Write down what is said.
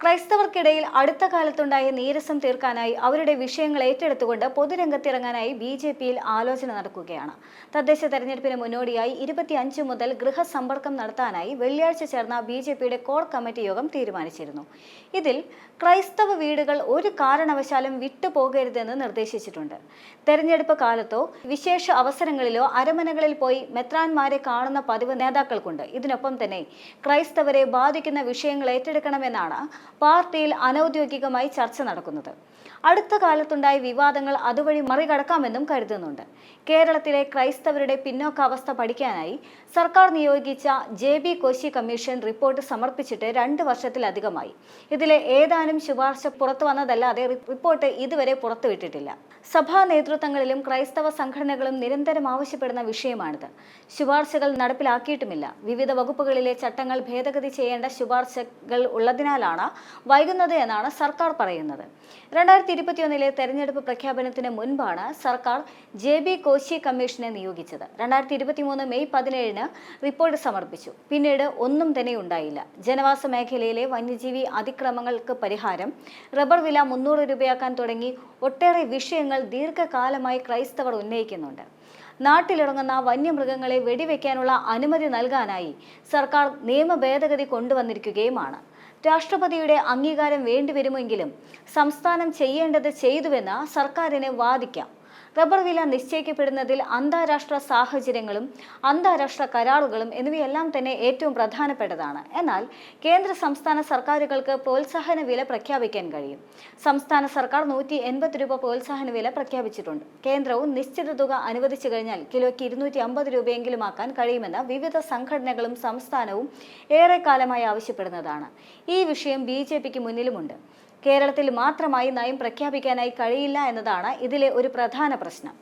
ക്രൈസ്തവർക്കിടയിൽ അടുത്ത കാലത്തുണ്ടായ നീരസം തീർക്കാനായി അവരുടെ വിഷയങ്ങൾ ഏറ്റെടുത്തുകൊണ്ട് പൊതുരംഗത്തിറങ്ങാനായി ബി.ജെ.പിയിൽ ആലോചന നടക്കുകയാണ്. തദ്ദേശ തെരഞ്ഞെടുപ്പിന് മുന്നോടിയായി 25 മുതൽ ഗൃഹസമ്പർക്കം നടത്താനായി വെള്ളിയാഴ്ച ചേർന്ന ബി.ജെ.പിയുടെ കോർ കമ്മിറ്റി യോഗം തീരുമാനിച്ചിരുന്നു. ഇതിൽ ക്രൈസ്തവ വീടുകൾ ഒരു കാരണവശാലും വിട്ടുപോകരുതെന്ന് നിർദ്ദേശിച്ചിട്ടുണ്ട്. തെരഞ്ഞെടുപ്പ് കാലത്തോ വിശേഷ അവസരങ്ങളിലോ അരമനകളിൽ പോയി മെത്രാന്മാരെ കാണുന്ന പതിവ് നേതാക്കൾക്കുണ്ട്. ഇതിനൊപ്പം തന്നെ ക്രൈസ്തവരെ ബാധിക്കുന്ന വിഷയങ്ങൾ ഏറ്റെടുക്കണമെന്നാണ് പാർട്ടിയിൽ അനൌദ്യോഗികമായി ചർച്ച നടക്കുന്നത്. അടുത്ത കാലത്തുണ്ടായ വിവാദങ്ങൾ അതുവഴി മറികടക്കാമെന്നും കരുതുന്നുണ്ട്. കേരളത്തിലെ ക്രൈസ്തവരുടെ പിന്നോക്കാവസ്ഥ പഠിക്കാനായി സർക്കാർ നിയോഗിച്ച JB കോശി കമ്മീഷൻ റിപ്പോർട്ട് സമർപ്പിച്ചിട്ട് 2 വർഷത്തിലധികമായി. ഇതിലെ ഏതാനും ശുപാർശ പുറത്തു വന്നതല്ലാതെ റിപ്പോർട്ട് ഇതുവരെ പുറത്തുവിട്ടിട്ടില്ല. സഭാ നേതൃത്വങ്ങളിലും ക്രൈസ്തവ സംഘടനകളും നിരന്തരം ആവശ്യപ്പെടുന്ന വിഷയമാണിത്. ശുപാർശകൾ നടപ്പിലാക്കിയിട്ടുമില്ല. വിവിധ വകുപ്പുകളിലെ ചട്ടങ്ങൾ ഭേദഗതി ചെയ്യേണ്ട ശുപാർശകൾ ഉള്ളതിനാലാണ് വൈകുന്നത് എന്നാണ് സർക്കാർ പറയുന്നത്. 2021 തെരഞ്ഞെടുപ്പ് പ്രഖ്യാപനത്തിന് മുൻപാണ് സർക്കാർ JB കോശി കമ്മീഷനെ നിയോഗിച്ചത്. 2023 മെയ് 17 റിപ്പോർട്ട് സമർപ്പിച്ചു. പിന്നീട് ഒന്നും തന്നെ ഉണ്ടായില്ല. ജനവാസ മേഖലയിലെ വന്യജീവി അതിക്രമങ്ങൾക്ക് പരിഹാരം, റബ്ബർ വില 300 രൂപയാക്കാൻ തുടങ്ങി ഒട്ടേറെ വിഷയങ്ങൾ ദീർഘകാലമായി ക്രൈസ്തവർ ഉന്നയിക്കുന്നുണ്ട്. നാട്ടിലിറങ്ങുന്ന വന്യമൃഗങ്ങളെ വെടിവെക്കാനുള്ള അനുമതി നൽകാനായി സർക്കാർ നിയമ ഭേദഗതി കൊണ്ടുവന്നിരിക്കുകയുമാണ്. രാഷ്ട്രപതിയുടെ അംഗീകാരം വേണ്ടിവരുമെങ്കിലും സംസ്ഥാനം ചെയ്യേണ്ടത് ചെയ്തുവെന്ന് സർക്കാരിന് വാദിക്കാം. റബ്ബർ വില നിശ്ചയിക്കപ്പെടുന്നതിൽ അന്താരാഷ്ട്ര സാഹചര്യങ്ങളും അന്താരാഷ്ട്ര കരാറുകളും എന്നിവയെല്ലാം തന്നെ ഏറ്റവും പ്രധാനപ്പെട്ടതാണ്. എന്നാൽ കേന്ദ്ര സംസ്ഥാന സർക്കാരുകൾക്ക് പ്രോത്സാഹന വില പ്രഖ്യാപിക്കാൻ കഴിയും. സംസ്ഥാന സർക്കാർ 180 രൂപ പ്രോത്സാഹന വില പ്രഖ്യാപിച്ചിട്ടുണ്ട്. കേന്ദ്രവും നിശ്ചിത തുക അനുവദിച്ചു കഴിഞ്ഞാൽ കിലോയ്ക്ക് 250 രൂപയെങ്കിലും ആക്കാൻ കഴിയുമെന്ന് വിവിധ സംഘടനകളും സംസ്ഥാനവും ഏറെക്കാലമായി ആവശ്യപ്പെടുന്നതാണ്. ഈ വിഷയം ബി.ജെ.പിക്ക് മുന്നിലുമുണ്ട്. കേരളത്തിൽ മാത്രമായി നയം പ്രഖ്യാപിക്കാനായി കഴിയില്ല എന്നതാണ് ഇതിലെ ഒരു പ്രധാന പ്രശ്നം.